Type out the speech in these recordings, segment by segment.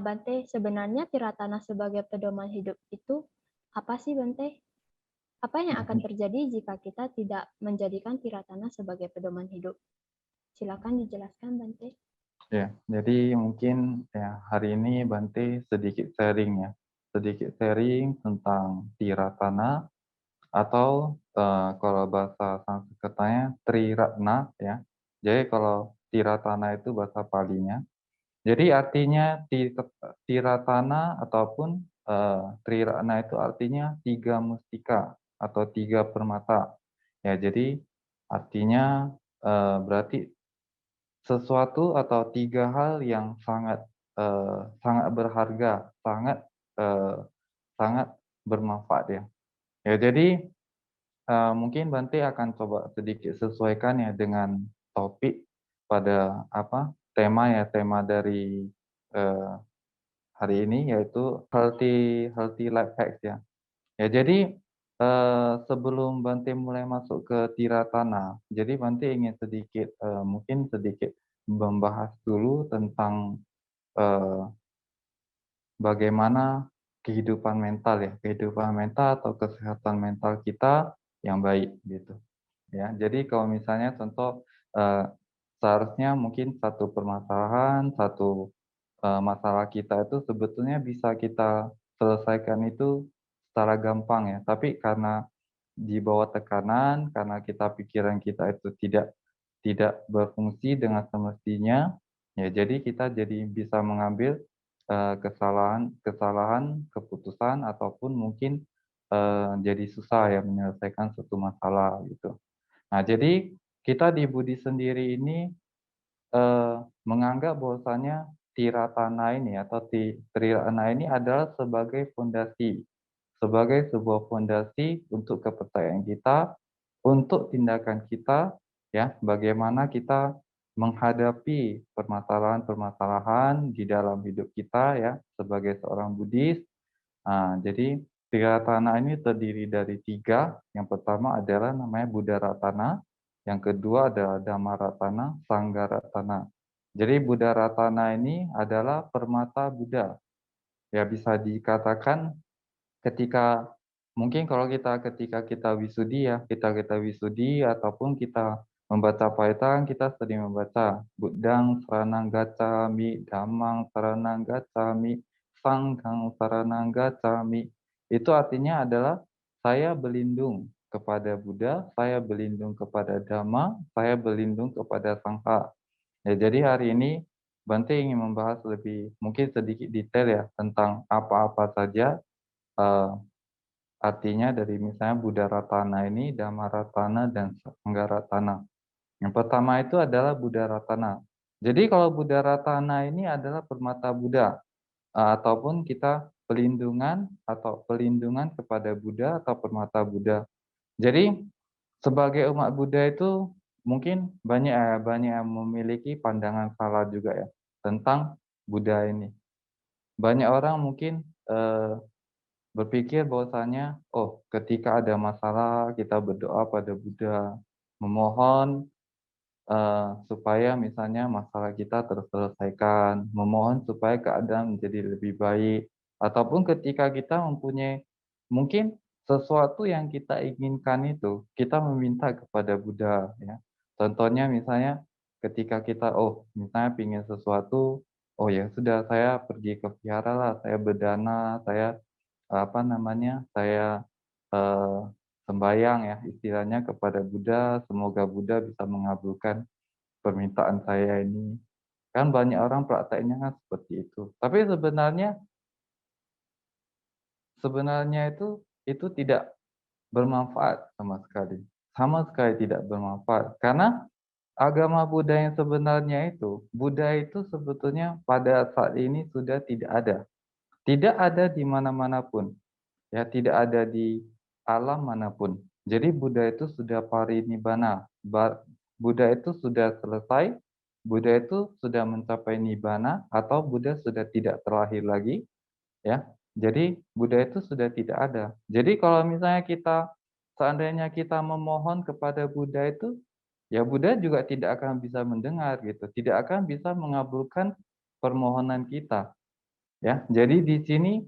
Bante, sebenarnya Tiratana sebagai pedoman hidup itu apa sih, Bante? Apa yang akan Mhm. terjadi jika kita tidak menjadikan Tiratana sebagai pedoman hidup? Silakan dijelaskan, Bante. Ya, jadi mungkin ya hari ini Bante sedikit sharing tentang Tiratana atau kalau bahasa Sanskertanya Triratna ya. Jadi kalau Tiratana itu bahasa Palinya. Jadi artinya Tiratana ataupun Triratna itu artinya tiga mustika atau tiga permata. Ya, jadi artinya berarti sesuatu atau tiga hal yang sangat berharga, eee, sangat bermanfaat ya. Ya jadi, mungkin Bante akan coba sedikit sesuaikan ya dengan topik pada tema dari, eee, hari ini yaitu healthy healthy life hacks ya. Ya jadi, sebelum Bante mulai masuk ke Tiratana, jadi Bante ingin mungkin sedikit membahas dulu tentang, eee, bagaimana kehidupan mental atau kesehatan mental kita yang baik gitu, ya. Jadi kalau misalnya contoh, seharusnya mungkin satu permasalahan, masalah kita itu sebetulnya bisa kita selesaikan itu secara gampang ya, tapi karena di bawah tekanan, karena pikiran kita itu tidak tidak berfungsi dengan semestinya, ya jadi kita jadi bisa mengambil, kesalahan kesalahan keputusan ataupun mungkin, jadi susah ya menyelesaikan suatu masalah gitu. Nah jadi kita di Budi sendiri ini, menganggap bahwasanya Tiratana ini atau Trirana ini adalah sebagai fondasi, sebagai sebuah fondasi untuk kepercayaan kita, untuk tindakan kita, ya, bagaimana kita menghadapi permasalahan-permasalahan di dalam hidup kita ya, sebagai seorang Buddhis. Jadi Tiratana ini terdiri dari 3. Yang pertama adalah namanya Buddharatana, yang kedua adalah Dhammaratana, Sanggaratana. Jadi Buddharatana ini adalah permata Buddha. Ya bisa dikatakan ketika mungkin kalau ketika kita wisudi ya, kita wisudi ataupun kita membaca Paitang, kita sering membaca Buddhang saranang gacchami, Dhammang saranang gacchami, Sanghang saranang gacchami. Itu artinya adalah saya berlindung kepada Buddha, saya berlindung kepada Dhamma, saya berlindung kepada Sangha. Ya, jadi hari ini Bante ingin membahas lebih mungkin sedikit detail ya tentang apa-apa saja eee, artinya dari misalnya Buddharatana ini, Dhammaratana, dan Sanggaratana. Yang pertama itu adalah Buddharatana. Jadi kalau Buddharatana ini adalah permata Buddha, ataupun kita pelindungan kepada Buddha atau permata Buddha. Jadi sebagai umat Buddha itu mungkin banyak yang memiliki pandangan salah juga ya tentang Buddha ini. Banyak orang mungkin, berpikir bahwasanya, oh ketika ada masalah kita berdoa pada Buddha, memohon, supaya misalnya masalah kita terselesaikan, memohon supaya keadaan menjadi lebih baik, ataupun ketika kita mempunyai mungkin sesuatu yang kita inginkan itu, kita meminta kepada Buddha ya. Contohnya misalnya ketika kita, oh misalnya ingin sesuatu, oh ya sudah saya pergi ke vihara lah, saya berdana, saya saya, eee, sembahyang ya istilahnya kepada Buddha, semoga Buddha bisa mengabulkan permintaan saya ini. Kan banyak orang prakteknya kan seperti itu. Tapi sebenarnya itu tidak bermanfaat sama sekali tidak bermanfaat. Karena agama Buddha yang sebenarnya itu, Buddha itu sebetulnya pada saat ini sudah tidak ada di mana-mana pun. Ya, tidak ada di alam manapun. Jadi Buddha itu sudah parinibbana, Buddha itu sudah selesai, Buddha itu sudah mencapai nibbana atau Buddha sudah tidak terlahir lagi, ya. Jadi Buddha itu sudah tidak ada. Jadi kalau misalnya seandainya kita memohon kepada Buddha itu, ya Buddha juga tidak akan bisa mendengar gitu, tidak akan bisa mengabulkan permohonan kita. Ya, jadi di sini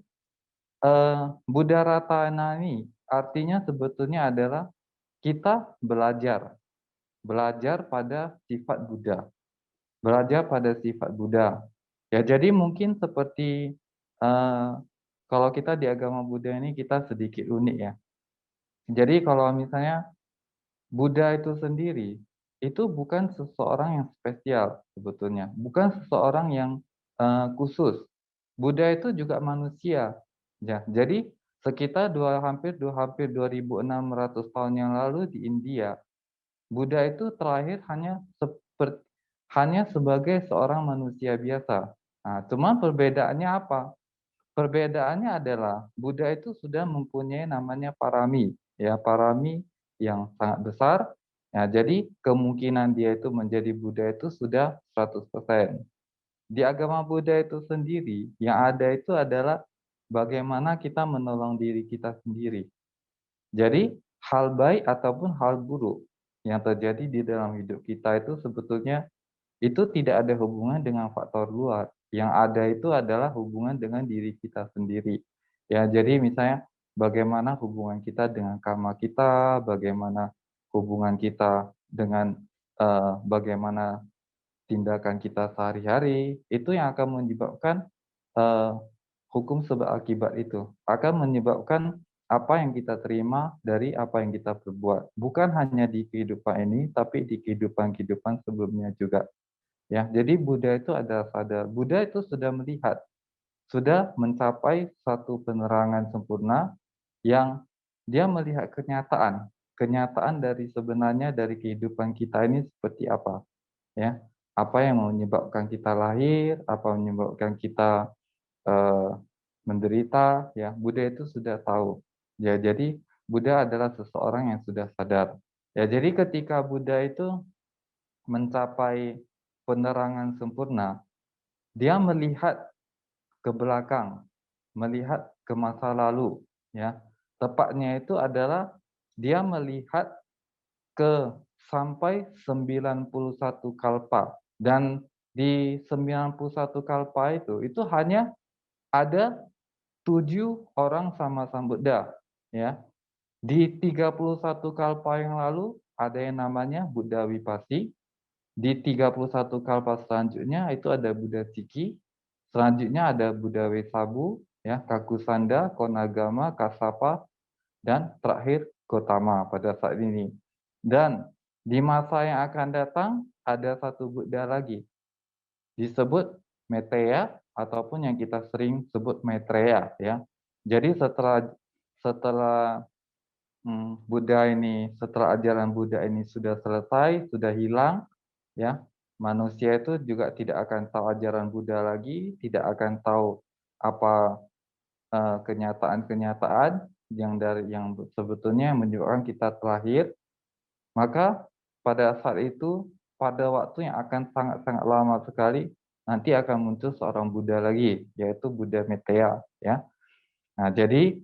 Buddha Ratana ini artinya sebetulnya adalah kita belajar, belajar pada sifat Buddha, belajar pada sifat Buddha. Ya, jadi mungkin seperti kalau kita di agama Buddha ini kita sedikit unik ya. Jadi kalau misalnya Buddha itu sendiri itu bukan seseorang yang spesial sebetulnya, bukan seseorang yang khusus. Buddha itu juga manusia. Ya, jadi sekitar hampir 2.600 tahun yang lalu di India, Buddha itu terakhir hanya sebagai seorang manusia biasa. Nah, cuma perbedaannya apa? Perbedaannya adalah Buddha itu sudah mempunyai namanya parami, ya parami yang sangat besar. Ya, jadi kemungkinan dia itu menjadi Buddha itu sudah 100%. Di agama Buddha itu sendiri, yang ada itu adalah bagaimana kita menolong diri kita sendiri. Jadi, hal baik ataupun hal buruk yang terjadi di dalam hidup kita itu sebetulnya itu tidak ada hubungan dengan faktor luar. Yang ada itu adalah hubungan dengan diri kita sendiri. Ya, jadi misalnya bagaimana hubungan kita dengan karma kita, bagaimana hubungan kita dengan bagaimana tindakan kita sehari-hari, itu yang akan menyebabkan eh, hukum sebab akibat itu. Akan menyebabkan apa yang kita terima dari apa yang kita perbuat. Bukan hanya di kehidupan ini, tapi di kehidupan-kehidupan sebelumnya juga. Ya, jadi Buddha itu ada sadar. Buddha itu sudah melihat, sudah mencapai satu penerangan sempurna yang dia melihat kenyataan, kenyataan dari sebenarnya dari kehidupan kita ini seperti apa, ya. Apa yang menyebabkan kita lahir, apa yang menyebabkan kita eh, menderita, ya. Buddha itu sudah tahu. Ya, jadi Buddha adalah seseorang yang sudah sadar. Ya, jadi ketika Buddha itu mencapai penerangan sempurna, dia melihat ke belakang, melihat ke masa lalu, ya. Tepatnya itu adalah dia melihat ke sampai 91 kalpa, dan di 91 kalpa itu hanya ada 7 orang sama Sang Buddha, ya. Di 31 kalpa yang lalu ada yang namanya Buddha Vipassi. Di 31 kalpa selanjutnya itu ada Buddha Siki. Selanjutnya ada Buddha Wesabu, ya, Kakusanda, Konagama, Kasapa, dan terakhir Gotama pada saat ini. Dan di masa yang akan datang ada satu Buddha lagi, disebut Maitreya ataupun yang kita sering sebut Maitreya, ya. Jadi setelah setelah ajaran Buddha ini sudah selesai, sudah hilang, ya, manusia itu juga tidak akan tahu ajaran Buddha lagi, tidak akan tahu apa kenyataan-kenyataan yang sebetulnya menyebabkan kita terlahir. Maka pada saat itu, pada waktu yang akan sangat-sangat lama sekali, nanti akan muncul seorang Buddha lagi, yaitu Buddha Maitreya, ya. Nah, jadi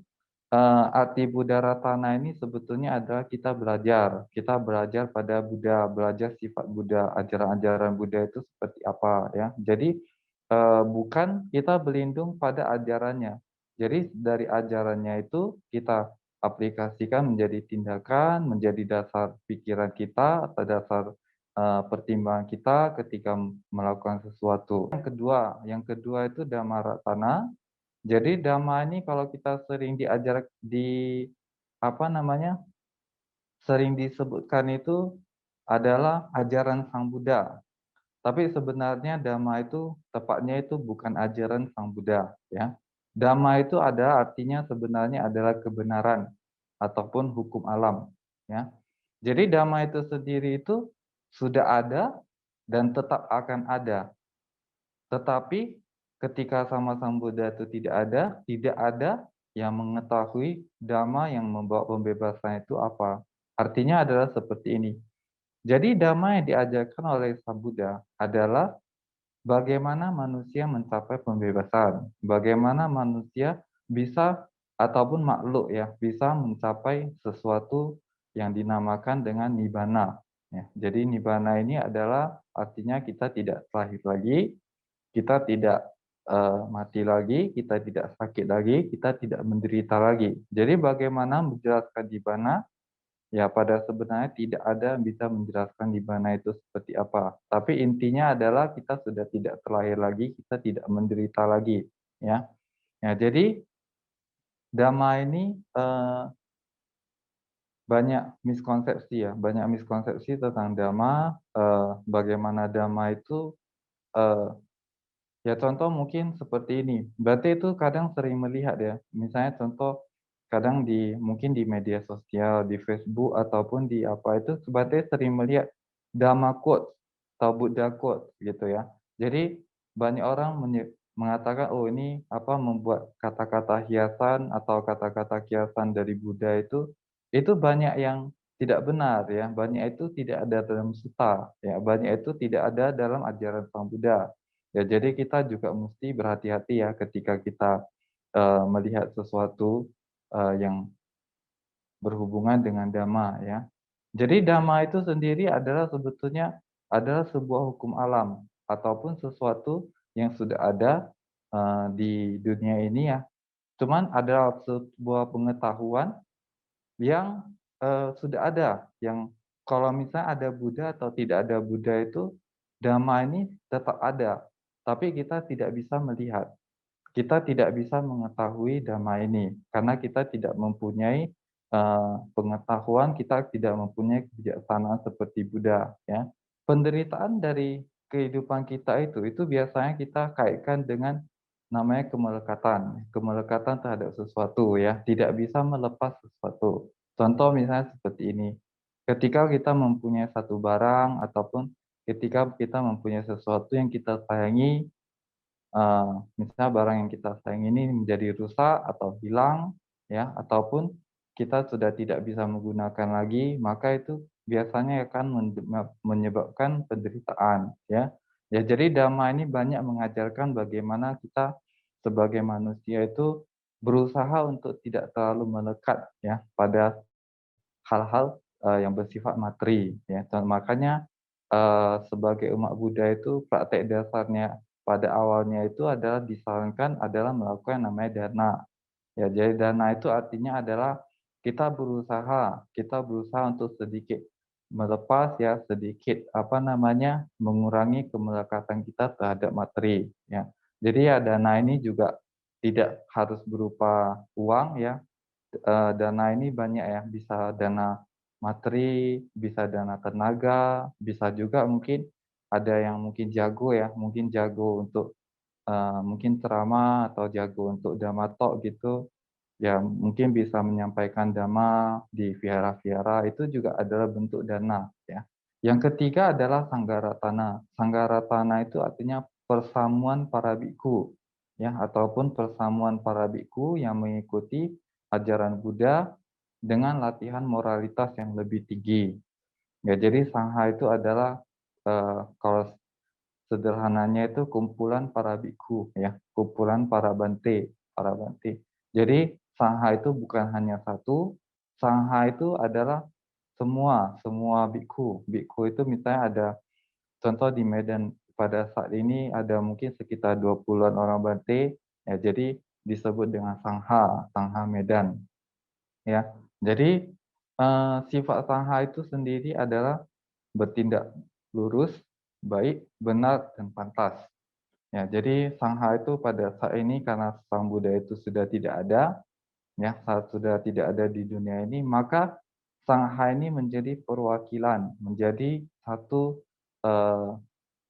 arti Buddha Ratana ini sebetulnya adalah kita belajar pada Buddha, belajar sifat Buddha, ajaran-ajaran Buddha itu seperti apa, ya. Jadi bukan kita berlindung pada ajarannya. Jadi dari ajarannya itu kita aplikasikan menjadi tindakan, menjadi dasar pikiran kita atau dasar pertimbangan kita ketika melakukan sesuatu. Yang kedua itu Dhamma Ratana. Jadi Dhamma ini kalau kita sering diajar di apa namanya, sering disebutkan itu adalah ajaran Sang Buddha. Tapi sebenarnya Dhamma itu tepatnya itu bukan ajaran Sang Buddha, ya. Dhamma itu ada artinya sebenarnya adalah kebenaran ataupun hukum alam, ya. Jadi Dhamma itu sendiri itu sudah ada dan tetap akan ada. Tetapi ketika sama Sang Buddha itu tidak ada yang mengetahui Dhamma yang membawa pembebasan itu apa. Artinya adalah seperti ini. Jadi Dhamma yang diajarkan oleh Sang Buddha adalah bagaimana manusia mencapai pembebasan, bagaimana manusia bisa ataupun makhluk ya bisa mencapai sesuatu yang dinamakan dengan nibbana. Ya, jadi nibbana ini adalah artinya kita tidak lahir lagi, kita tidak mati lagi, kita tidak sakit lagi, kita tidak menderita lagi. Jadi bagaimana menjelaskan di mana? Ya, pada sebenarnya tidak ada yang bisa menjelaskan di mana itu seperti apa. Tapi intinya adalah kita sudah tidak terlahir lagi, kita tidak menderita lagi, ya. Ya, jadi Dhamma ini banyak miskonsepsi ya, banyak miskonsepsi tentang Dhamma, bagaimana Dhamma itu, eee, ya contoh mungkin seperti ini, berarti itu kadang sering melihat ya, misalnya contoh kadang mungkin di media sosial, di Facebook ataupun di apa itu sebenarnya sering melihat Dhamma quotes atau Buddha quotes gitu ya. Jadi banyak orang mengatakan, "Oh ini apa, membuat kata-kata hiasan atau kata-kata kiasan dari Buddha itu banyak yang tidak benar ya, banyak itu tidak ada dalam sutta ya, banyak itu tidak ada dalam ajaran Sang Buddha." Ya, jadi kita juga mesti berhati-hati ya ketika kita, melihat sesuatu, yang berhubungan dengan dhamma ya. Jadi dhamma itu sendiri adalah sebetulnya adalah sebuah hukum alam ataupun sesuatu yang sudah ada, di dunia ini ya. Cuman adalah sebuah pengetahuan yang, sudah ada, yang kalau misalnya ada Buddha atau tidak ada Buddha itu, dhamma ini tetap ada, tapi kita tidak bisa melihat. Kita tidak bisa mengetahui dhamma ini, karena kita tidak mempunyai, pengetahuan, kita tidak mempunyai kebijaksanaan seperti Buddha, ya. Penderitaan dari kehidupan kita itu biasanya kita kaitkan dengan namanya kemelekatan terhadap sesuatu ya, tidak bisa melepas sesuatu. Contoh misalnya seperti ini, ketika kita mempunyai satu barang ataupun ketika kita mempunyai sesuatu yang kita sayangi, misalnya barang yang kita sayang ini menjadi rusak atau hilang, ya, ataupun kita sudah tidak bisa menggunakan lagi, maka itu biasanya akan menyebabkan penderitaan, ya. Ya, jadi Dhamma ini banyak mengajarkan bagaimana kita sebagai manusia itu berusaha untuk tidak terlalu melekat, ya, pada hal-hal, yang bersifat materi, ya. Dan makanya, sebagai umat Buddha itu praktek dasarnya pada awalnya itu adalah disarankan adalah melakukan yang namanya dana. Ya, jadi dana itu artinya adalah kita berusaha untuk sedikit melepas ya, sedikit apa namanya, mengurangi kemelekatan kita terhadap materi, ya. Jadi ya dana ini juga tidak harus berupa uang ya, dana ini banyak ya, bisa dana materi, bisa dana tenaga, bisa juga mungkin ada yang mungkin jago ya, mungkin jago untuk, mungkin ceramah atau jago untuk dhamma talk gitu, ya mungkin bisa menyampaikan dhamma di vihara-vihara, itu juga adalah bentuk dana ya. Yang ketiga adalah sanggaratana. Sanggaratana itu artinya persamuan para bhikkhu ya, ataupun persamuan para bhikkhu yang mengikuti ajaran Buddha dengan latihan moralitas yang lebih tinggi. Ya, jadi sangha itu adalah, kalau sederhananya itu kumpulan para bhikkhu ya, kumpulan para bante. Jadi sangha itu bukan hanya satu, sangha itu adalah semua semua bhikkhu. Bhikkhu itu misalnya ada contoh di Medan pada saat ini ada mungkin sekitar 20-an orang bante, ya jadi disebut dengan sangha, sangha Medan. Ya, jadi, sifat sangha itu sendiri adalah bertindak lurus, baik, benar, dan pantas. Ya, jadi sangha itu pada saat ini karena Sang Buddha itu sudah tidak ada, ya, saat sudah tidak ada di dunia ini, maka sangha ini menjadi perwakilan, menjadi satu, eee,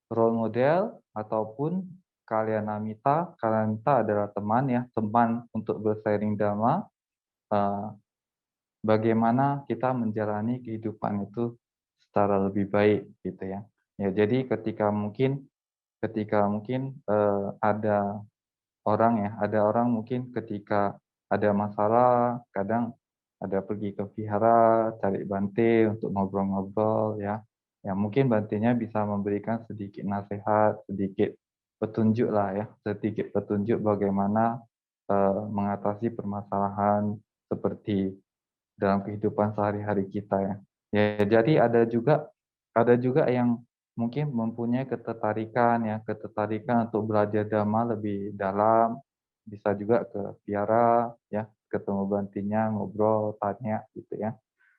role model ataupun kalyanamita. Kalyanamita adalah teman ya, teman untuk bersharing dhamma, eee bagaimana kita menjalani kehidupan itu secara lebih baik gitu ya. Ya jadi ketika mungkin, ada ada orang mungkin ketika ada masalah, kadang ada pergi ke vihara, cari bante untuk ngobrol-ngobrol ya. Ya mungkin bantenya bisa memberikan sedikit nasihat, sedikit petunjuk lah ya, sedikit petunjuk bagaimana, mengatasi permasalahan seperti dalam kehidupan sehari-hari kita ya. Ya jadi ada juga yang mungkin mempunyai ketertarikan untuk belajar Dhamma lebih dalam, bisa juga ke vihara ya, ketemu Bantinya, ngobrol, tanya gitu ya.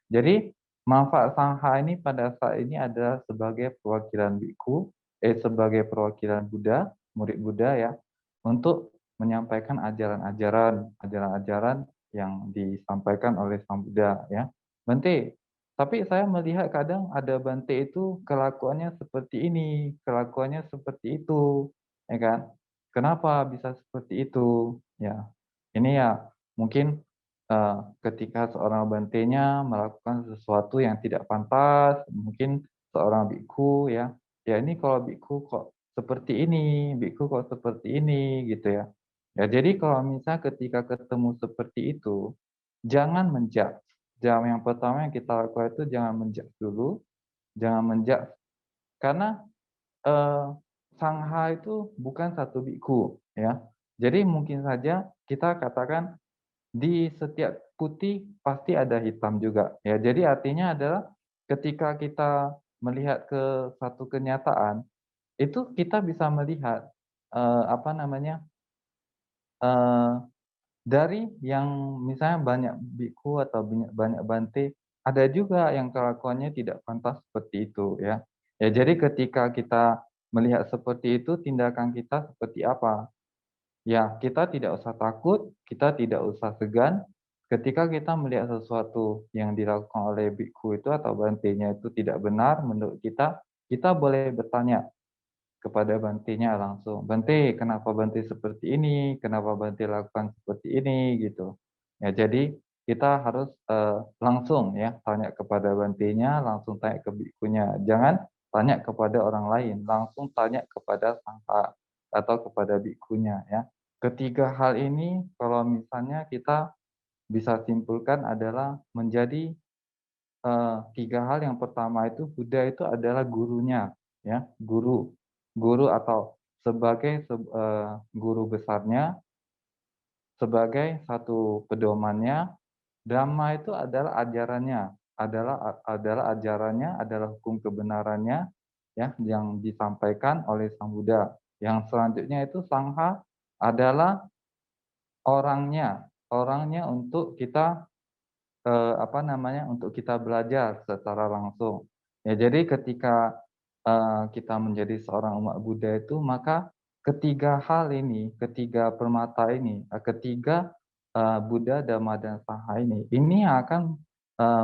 Jadi manfaat sangha ini pada saat ini adalah sebagai perwakilan biku, sebagai perwakilan Buddha, murid Buddha ya, untuk menyampaikan ajaran-ajaran yang disampaikan oleh Sang Buddha ya. Bante, tapi saya melihat kadang ada Bante itu kelakuannya seperti ini, kelakuannya seperti itu, ya kan? Kenapa bisa seperti itu? Ya, ini ya mungkin ketika seorang bantenya melakukan sesuatu yang tidak pantas, mungkin seorang biku ya, ya ini kalau biku kok seperti ini, biku kok seperti ini gitu ya. Ya jadi kalau misalnya ketika ketemu seperti itu, jangan menjudge. Yang pertama yang kita lakukan itu jangan menjudge dulu, jangan menjudge karena eh, sangha itu bukan satu biku ya. Jadi mungkin saja kita katakan di setiap putih pasti ada hitam juga. Ya, jadi artinya adalah ketika kita melihat ke satu kenyataan, itu kita bisa melihat apa namanya? eh, dari yang misalnya banyak biku atau banyak bante, ada juga yang kelakuannya tidak pantas seperti itu ya. Ya, jadi ketika kita melihat seperti itu, tindakan kita seperti apa? Ya, kita tidak usah takut, kita tidak usah segan. Ketika kita melihat sesuatu yang dilakukan oleh biku itu atau bantenya itu tidak benar menurut kita boleh bertanya kepada bantenya langsung. Bante, kenapa Bante seperti ini? Kenapa Bante lakukan seperti ini? Gitu. Ya, jadi kita harus langsung ya tanya kepada bantenya, langsung tanya ke bikunya. Jangan tanya kepada orang lain, langsung tanya kepada sangha atau kepada bikunya ya. Ketiga hal ini kalau misalnya kita bisa simpulkan adalah menjadi tiga hal. Yang pertama itu Buddha itu adalah gurunya ya, guru atau sebagai guru besarnya, sebagai satu pedomannya. Dhamma itu adalah ajarannya, adalah ajarannya, adalah hukum kebenarannya ya yang disampaikan oleh Sang Buddha. Yang selanjutnya itu sangha adalah orangnya untuk kita apa namanya, untuk kita belajar secara langsung. Ya, jadi ketika kita menjadi seorang umat Buddha itu, maka ketiga hal ini, ketiga permata ini, ketiga Buddha, Dhamma, dan Sangha ini yang akan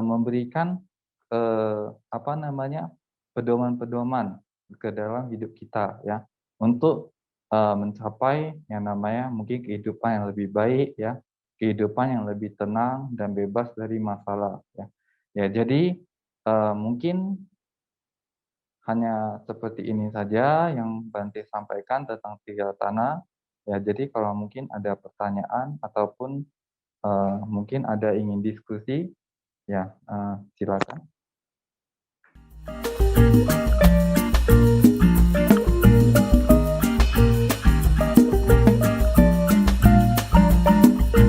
memberikan apa namanya, pedoman-pedoman ke dalam hidup kita ya, untuk mencapai yang namanya mungkin kehidupan yang lebih baik ya, kehidupan yang lebih tenang dan bebas dari masalah ya. Ya jadi mungkin hanya seperti ini saja yang Bante sampaikan tentang tiga tanah. Ya jadi kalau mungkin ada pertanyaan ataupun mungkin ada ingin diskusi ya silakan.